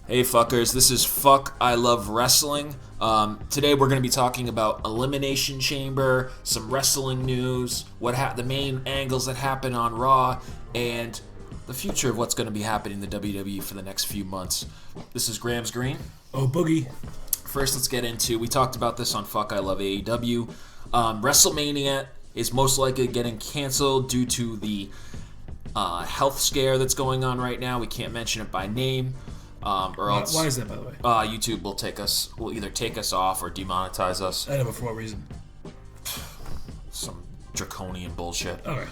Hey fuckers, this is Fuck I Love Wrestling. Today we're going to be talking about Elimination Chamber, some wrestling news, the main angles that happen on Raw, and the future of what's going to be happening in the WWE for the next few months. This is Grams Green. Oh, Boogie. First, let's get into, we talked about this on Fuck I Love AEW. Wrestlemania is most likely getting canceled due to the health scare that's going on right now. We can't mention it by name. Or else, why is that, by the way? YouTube will either take us off or demonetize us. I know, but for what reason? Some draconian bullshit. Okay.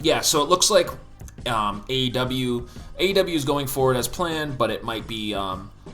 Yeah, so it looks like AEW is going forward as planned, but it might be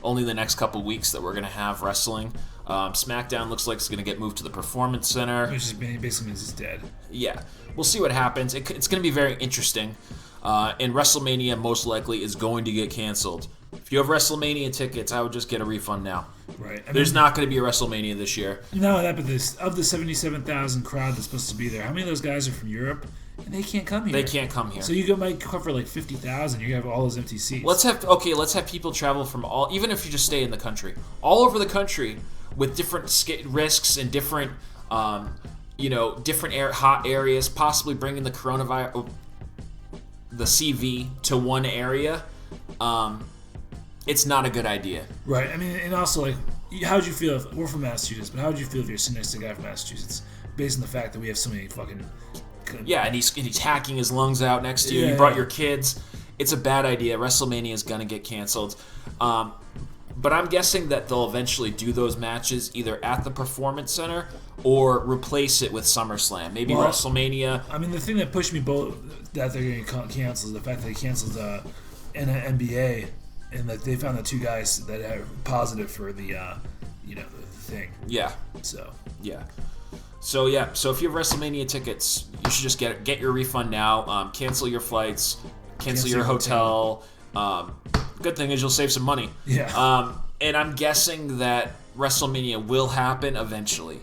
only the next couple weeks that we're going to have wrestling. SmackDown looks like it's going to get moved to the Performance Center. Which basically means it's dead. Yeah, we'll see what happens. It's going to be very interesting. And WrestleMania most likely is going to get canceled. If you have WrestleMania tickets, I would just get a refund now. Right. There's not going to be a WrestleMania this year. No, but of the 77,000 crowd that's supposed to be there, how many of those guys are from Europe? And they can't come here. They can't come here. So you might cover like 50,000. You have all those empty seats. Let's have people travel from even if you just stay in the country, all over the country with different risks and different, different hot areas, possibly bringing the coronavirus. The CV to one area, it's not a good idea. Right. I mean, and also, like, how would you feel if we're from Massachusetts, but how would you feel if you're sitting next to a guy from Massachusetts, based on the fact that we have so many fucking... Yeah, and he's hacking his lungs out next to you. Yeah, You brought your kids. It's a bad idea. WrestleMania is going to get canceled. But I'm guessing that they'll eventually do those matches either at the Performance Center or replace it with SummerSlam. Maybe WrestleMania. I mean, the thing that pushed me both that they're going to cancel is the fact that they canceled NBA, and that they found the two guys that are positive for the the thing. Yeah. So if you have WrestleMania tickets, you should just get your refund now. Cancel your flights. Cancel your hotel. Good thing is you'll save some money. Yeah. And I'm guessing that WrestleMania will happen eventually.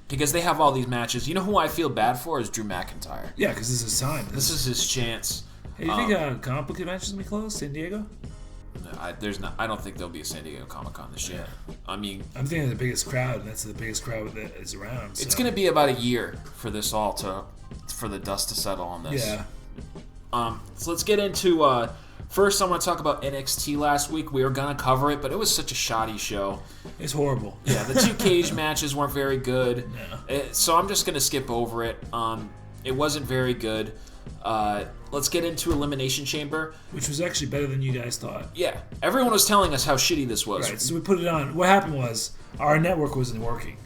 Because they have all these matches. You know who I feel bad for is Drew McIntyre. Yeah, because this is his time. This is his chance. Hey, you think comic book conventions will be closed? San Diego? No, I don't think there'll be a San Diego Comic-Con this year. I mean... I'm thinking of the biggest crowd, and that's the biggest crowd that is around. So. It's going to be about a year for this for the dust to settle on this. Yeah. So let's get into... First, I want to talk about NXT last week. We were going to cover it, but it was such a shoddy show. It's horrible. Yeah, the two cage matches weren't very good. No. So I'm just going to skip over it. It wasn't very good. Let's get into Elimination Chamber. Which was actually better than you guys thought. Yeah. Everyone was telling us how shitty this was. Right, so we put it on. What happened was, our network wasn't working.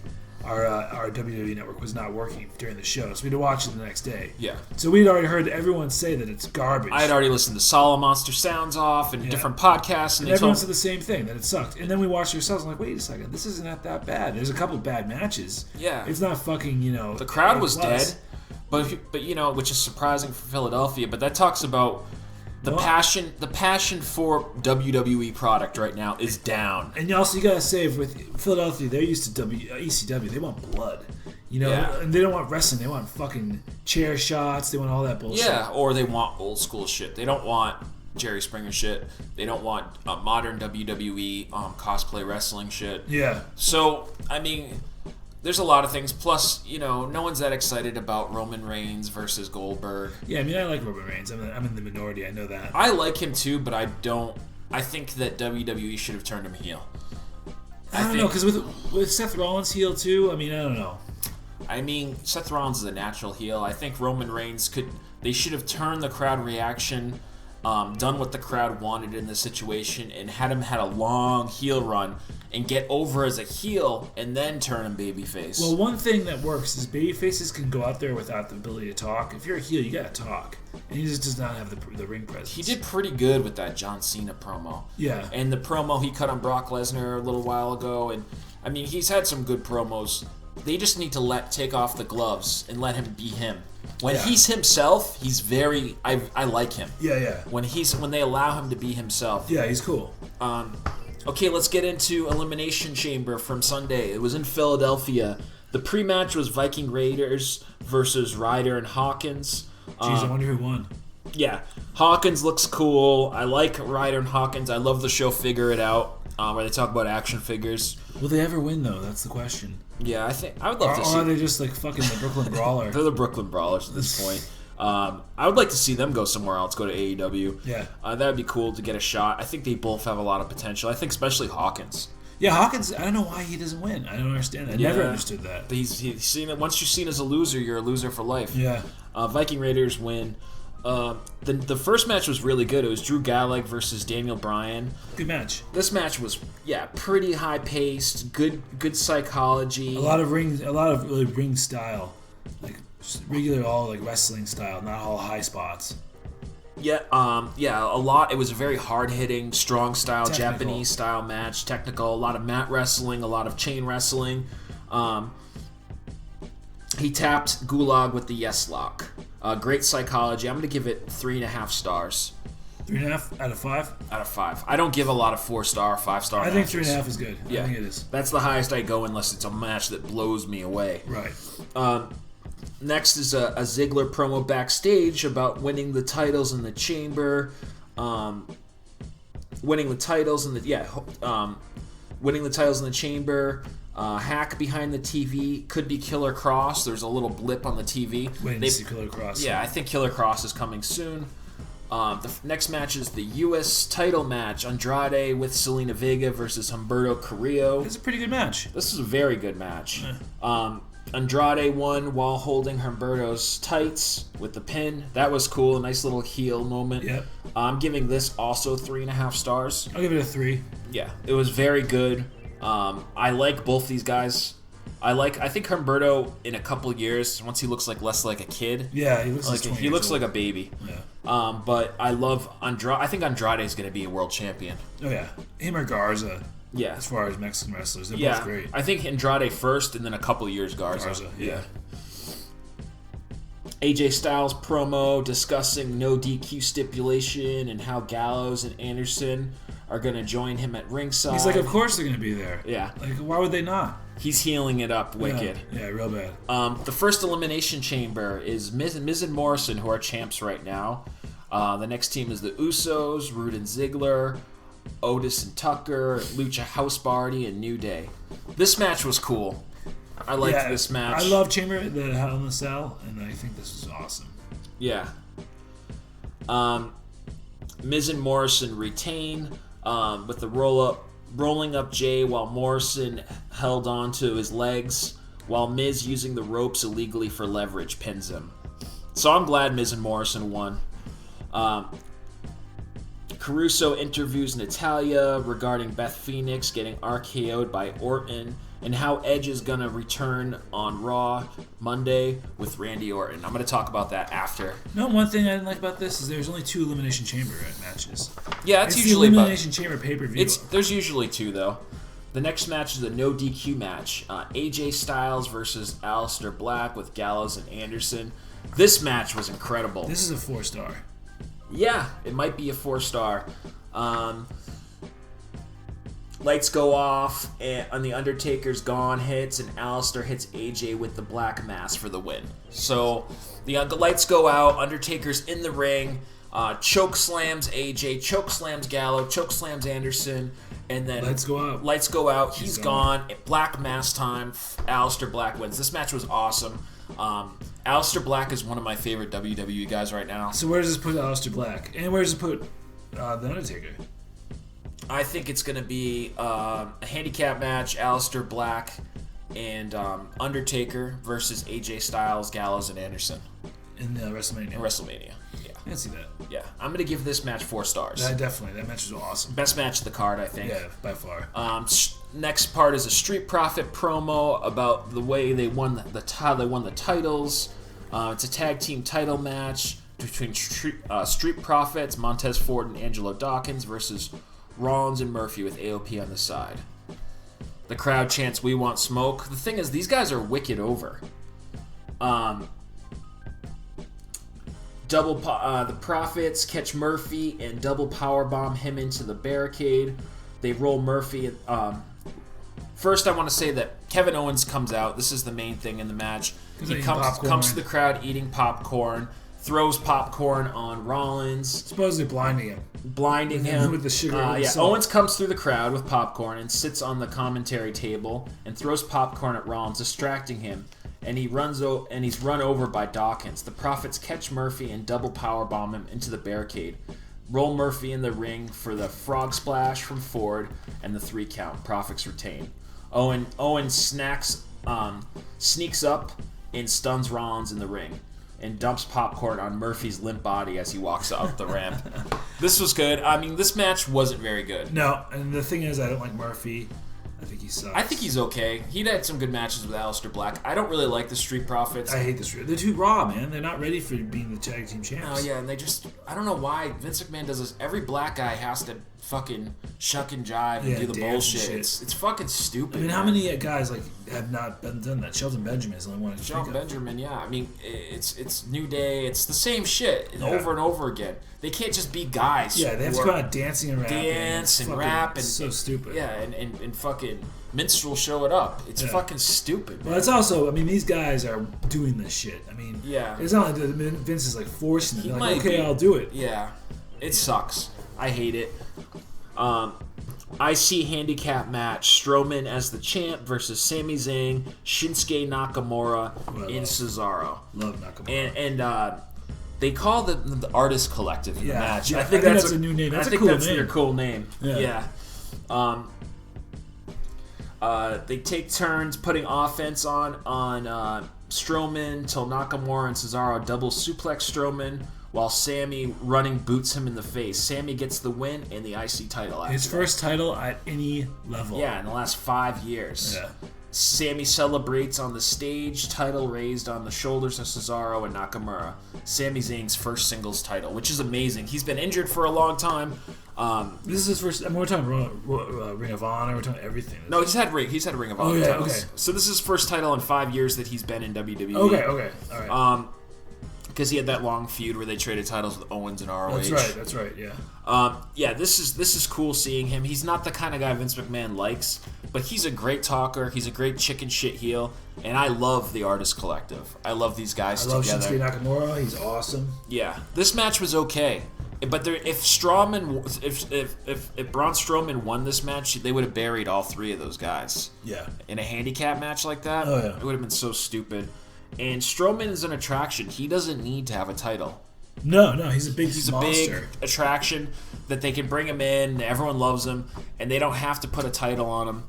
Our WWE network was not working during the show, so we had to watch it the next day. Yeah. So we'd already heard everyone say that it's garbage. I had already listened to Solid Monster Sounds Off and different podcasts. And everyone said the same thing, that it sucked. And then we watched it ourselves and like, wait a second, this isn't that bad. There's a couple of bad matches. Yeah. It's not fucking, The crowd was dead, but which is surprising for Philadelphia, but that talks about the passion for WWE product right now is down. And also, you gotta say, with Philadelphia, they're used to ECW. They want blood, and they don't want wrestling. They want fucking chair shots. They want all that bullshit. Yeah, or they want old school shit. They don't want Jerry Springer shit. They don't want modern WWE cosplay wrestling shit. Yeah. So I mean, there's a lot of things. Plus, no one's that excited about Roman Reigns versus Goldberg. Yeah, I mean, I like Roman Reigns. I'm in the minority. I know that. I like him too, but I don't. I think that WWE should have turned him heel. I don't know, because with Seth Rollins heel too, I mean, I don't know. I mean, Seth Rollins is a natural heel. I think Roman Reigns they should have turned the crowd reaction, done what the crowd wanted in the situation, and had a long heel run and get over as a heel and then turn him babyface. Well, one thing that works is babyfaces can go out there without the ability to talk. If you're a heel, you gotta talk. And he just does not have the ring presence. He did pretty good with that John Cena promo. Yeah. And the promo he cut on Brock Lesnar a little while ago. And, I mean, he's had some good promos. They just need to take off the gloves and let him be him. When he's himself, he's very... I like him. Yeah. When they allow him to be himself. Yeah, he's cool. Okay, let's get into Elimination Chamber from Sunday. It was in Philadelphia. The pre-match was Viking Raiders versus Ryder and Hawkins. Jeez, I wonder who won. Yeah. Hawkins looks cool. I like Ryder and Hawkins. I love the show Figure It Out, where they talk about action figures. Will they ever win though? That's the question. Yeah, I would love to see. Or are they just like fucking the Brooklyn Brawler? They're the Brooklyn Brawlers at this point. I would like to see them go somewhere else, go to AEW. Yeah. That would be cool to get a shot. I think they both have a lot of potential. I think especially Hawkins. Yeah, Hawkins, I don't know why he doesn't win. I don't understand that. I never understood that. He's seen it. Once you're seen as a loser, you're a loser for life. Yeah. Viking Raiders win. The first match was really good. It was Drew Gallagher versus Daniel Bryan. Good match. This match was pretty high paced. Good psychology. A lot of really ring style, like just regular all like wrestling style, not all high spots. Yeah, a lot. It was a very hard-hitting, strong style, Technical. Japanese style match. Technical, a lot of mat wrestling, a lot of chain wrestling. He tapped Gulag with the yes lock. Great psychology. I'm going to give it 3.5 stars. 3.5 out of 5? Out of 5. I don't give a lot of 4-star, 5-star I think matches. 3.5 is good. Yeah. I think it is. That's the highest I go unless it's a match that blows me away. Right. Next is a Ziggler promo backstage about winning the titles in the chamber. Winning the titles in the chamber. Hack behind the TV could be Killer Cross. There's a little blip on the TV. Waiting to see Killer Cross. Yeah, I think Killer Cross is coming soon. The next match is the U.S. title match. Andrade with Selena Vega versus Humberto Carrillo. It's a pretty good match. This is a very good match. Andrade won while holding Humberto's tights with the pin. That was cool. A nice little heel moment. Yep. I'm giving this also 3.5 stars. I'll give it a 3. Yeah, it was very good. I like both these guys. I think Humberto in a couple years, once he looks less like a kid. Yeah, he looks like a baby. Yeah. But I love Andrade. I think Andrade is going to be a world champion. Oh yeah, him or Garza. Yeah. As far as Mexican wrestlers, they're both great. I think Andrade first, and then a couple of years Garza. Yeah. AJ Styles promo discussing no DQ stipulation and how Gallows and Anderson are going to join him at ringside. He's like, of course they're going to be there. Yeah. Like, why would they not? He's healing it up wicked. Yeah, real bad. The first Elimination Chamber is Miz and Morrison, who are champs right now. The next team is the Usos, Rude and Ziggler, Otis and Tucker, Lucha House Party, and New Day. This match was cool. I liked this match. I love Chamber, the Hell in the Cell, and I think this was awesome. Yeah. Miz and Morrison retain with the rolling up Jay while Morrison held on to his legs while Miz, using the ropes illegally for leverage, pins him. So I'm glad Miz and Morrison won. Caruso interviews Natalya regarding Beth Phoenix getting RKO'd by Orton and how Edge is going to return on Raw Monday with Randy Orton. I'm going to talk about that after. No, one thing I didn't like about this is there's only 2 Elimination Chamber matches. Yeah, it's usually the Elimination Chamber pay-per-view. There's usually 2, though. The next match is a no DQ match. AJ Styles versus Aleister Black with Gallows and Anderson. This match was incredible. This is a 4-star. Yeah, it might be a 4-star. Lights go off, and the Undertaker's Gone hits, and Aleister hits AJ with the Black Mass for the win. So the lights go out, Undertaker's in the ring, choke slams AJ, choke slams Gallo, choke slams Anderson, and then lights go out, he's gone. Black Mass time, Aleister Black wins. This match was awesome. Aleister Black is one of my favorite WWE guys right now. So where does this put Aleister Black? And where does it put The Undertaker? I think it's going to be a handicap match, Aleister Black and Undertaker versus AJ Styles, Gallows, and Anderson. In WrestleMania. In WrestleMania, yeah. I can see that. Yeah, I'm going to give this match 4 stars. That match was awesome. Best match of the card, I think. Yeah, by far. Next part is a Street Profit promo about the way they won the titles. It's a tag team title match between Street Profits, Montez Ford and Angelo Dawkins versus Rollins and Murphy with AOP on the side. The crowd chants, "We want smoke." The thing is, these guys are wicked over. The Profits catch Murphy and double powerbomb him into the barricade. They roll Murphy. First, I want to say that Kevin Owens comes out. This is the main thing in the match. He comes to the crowd eating popcorn. throws popcorn on Rollins. Supposedly blinding him with the sugar. Owens comes through the crowd with popcorn and sits on the commentary table and throws popcorn at Rollins, distracting him. And he's run over by Dawkins. The Profits catch Murphy and double powerbomb him into the barricade. Roll Murphy in the ring for the frog splash from Ford and the 3 count. Profits retain. Owen sneaks up and stuns Rollins in the ring and dumps popcorn on Murphy's limp body as he walks up the ramp. This was good. I mean, this match wasn't very good. No, and the thing is, I don't like Murphy. I think he sucks. I think he's okay. He'd had some good matches with Aleister Black. I don't really like the Street Profits. I hate the Street. They're too raw, man. They're not ready for being the tag team champs. Oh, yeah, and I don't know why Vince McMahon does this. Every black guy has to fucking shuck and jive and do the bullshit. It's fucking stupid. I mean, how many guys have not done that? Shelton Benjamin is the only one. Shelton Benjamin, yeah. I mean, it's New Day. It's the same shit over and over again. They can't just be guys. Yeah, they have to go out dancing and rapping. Dance and rap. It's so stupid. Yeah, and fucking minstrel show it up. It's fucking stupid. Well, it's also, I mean, these guys are doing this shit. I mean, yeah. It's not like Vince is forcing it. Like, okay, I'll do it. Yeah, it sucks. I hate it. IC handicap match: Strowman as the champ versus Sami Zayn, Shinsuke Nakamura, and Cesaro. Love Nakamura. And they call the Artist Collective in the match. Yeah, I think that's a new name. That's a cool name. Their cool name. Yeah. They take turns putting offense on Strowman till Nakamura and Cesaro double suplex Strowman while Sammy running boots him in the face. Sammy gets the win and the IC title. His first title at any level. Yeah, in the last 5 years. Yeah. Sammy celebrates on the stage, title raised on the shoulders of Cesaro and Nakamura. Sami Zayn's first singles title, which is amazing. He's been injured for a long time. This is his first. We're talking Ring of Honor. We're talking everything. No, he's had Ring of Honor titles. Okay. So this is his first title in 5 years that he's been in WWE. Okay, all right. Because he had that long feud where they traded titles with Owens and ROH. That's right. Yeah. Yeah, this is cool seeing him. He's not the kind of guy Vince McMahon likes, but he's a great talker. He's a great chicken shit heel, and I love the Artist Collective. I love these guys together. I love Shinsuke Nakamura. He's awesome. Yeah, this match was okay, but if Braun Strowman won this match, they would have buried all 3 of those guys. Yeah. In a handicap match like that, it would have been so stupid. And Strowman is an attraction. He doesn't need to have a title. No, he's a big monster. A big attraction that they can bring him in. Everyone loves him, and they don't have to put a title on him.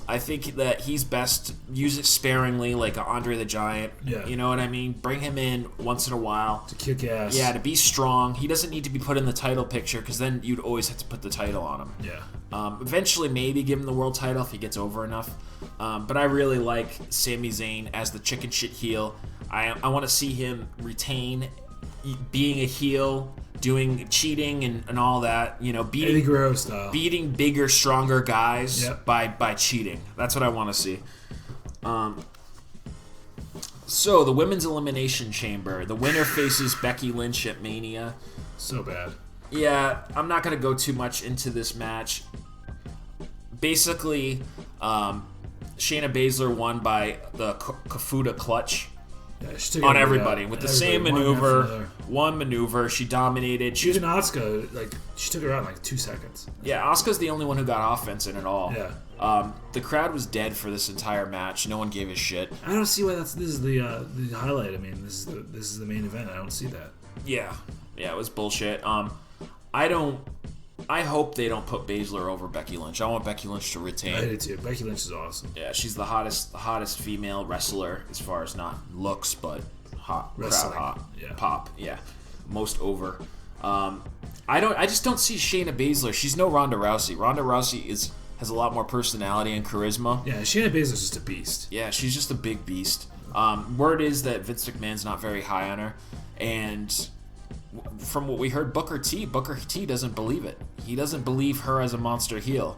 I think that he's best use it sparingly, like Andre the Giant. Yeah. You know what I mean? Bring him in once in a while to kick ass. Yeah, to be strong. He doesn't need to be put in the title picture because then you'd always have to put the title on him. Yeah. Eventually, maybe give him the world title if he gets over enough. But I really like Sami Zayn as the chicken shit heel. I want to see him retain being a heel, doing cheating and all that. You know, beating bigger, stronger guys by cheating. That's what I want to see. So the women's elimination chamber. The winner faces Becky Lynch at Mania. So bad. Yeah, I'm not going to go too much into this match. Basically, Shayna Baszler won by the Kafuda clutch on everybody with the same maneuver. One maneuver, she dominated. Even Asuka, she took her out in 2 seconds. Yeah, Asuka's the only one who got offense in it all. Yeah. The crowd was dead for this entire match. No one gave a shit. I don't see why this is the highlight. I mean, this is the main event. I don't see that. Yeah, it was bullshit. I hope they don't put Baszler over Becky Lynch. I want Becky Lynch to retain. I do too. Becky Lynch is awesome. Yeah, she's the hottest female wrestler as far as not looks, but hot, wrestling. Crowd hot, yeah. Pop, yeah, most over. I just don't see Shayna Baszler. She's no Ronda Rousey. Ronda Rousey has a lot more personality and charisma. Yeah, Shayna Baszler's just a beast. Yeah, she's just a big beast. Word is that Vince McMahon's not very high on her, and from what we heard, Booker T doesn't believe it. He doesn't believe her as a monster heel.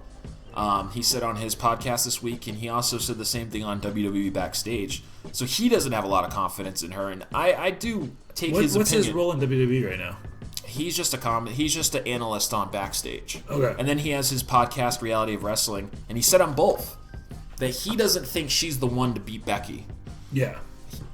He said on his podcast this week, and he also said the same thing on WWE Backstage. So he doesn't have a lot of confidence in her, and I do take his opinion. What's his role in WWE right now? He's just he's just an analyst on Backstage. Okay. And then he has his podcast, Reality of Wrestling, and he said on both that he doesn't think she's the one to beat Becky. Yeah.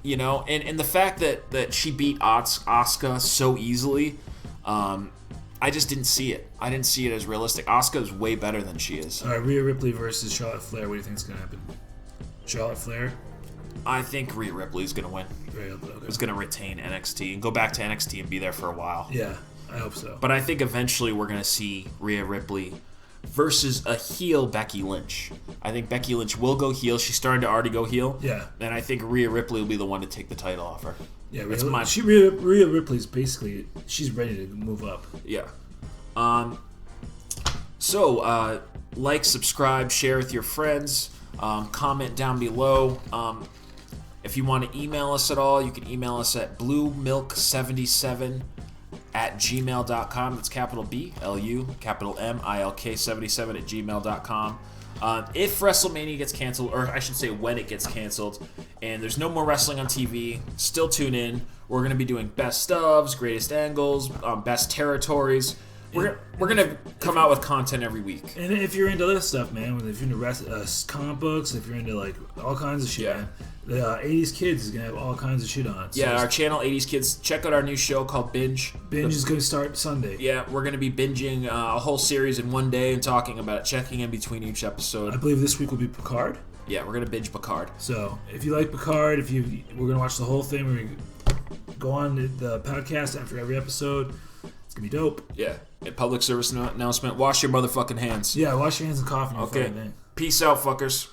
You know, and the fact that she beat Asuka so easily, I just didn't see it. I didn't see it as realistic. Asuka is way better than she is. All right, Rhea Ripley versus Charlotte Flair. What do you think is going to happen? Charlotte Flair? I think Rhea Ripley is going to win. Okay. Is going to retain NXT and go back to NXT and be there for a while. Yeah, I hope so. But I think eventually we're going to see Rhea Ripley versus a heel Becky Lynch. I think Becky Lynch will go heel. She's starting to already go heel. Yeah. And I think Rhea Ripley will be the one to take the title off her. Yeah, Rhea Ripley's basically, she's ready to move up. Yeah. So, like, subscribe, share with your friends, comment down below. If you want to email us at all, you can email us at bluemilk77@gmail.com. That's capital B, L-U, capital M-I-L-K 77@gmail.com. If WrestleMania gets canceled, or I should say when it gets canceled, and there's no more wrestling on TV, still tune in. We're going to be doing best ofs, greatest angles, best territories. We're gonna come out with content every week. And if you're into other stuff, man, if you're into comic books, if you're into like all kinds of shit, man, the 80s Kids is gonna have all kinds of shit on it. So our channel 80s Kids. Check out our new show called Binge. Binge is gonna start Sunday. Yeah, we're gonna be binging a whole series in one day and talking about it, checking in between each episode. I believe this week will be Picard. Yeah, we're gonna binge Picard. So if you like Picard, we're gonna watch the whole thing. We're gonna go on the podcast after every episode. It's gonna be dope. Yeah. A public service announcement. Wash your motherfucking hands. Yeah, wash your hands and cough. Okay. Peace out, fuckers.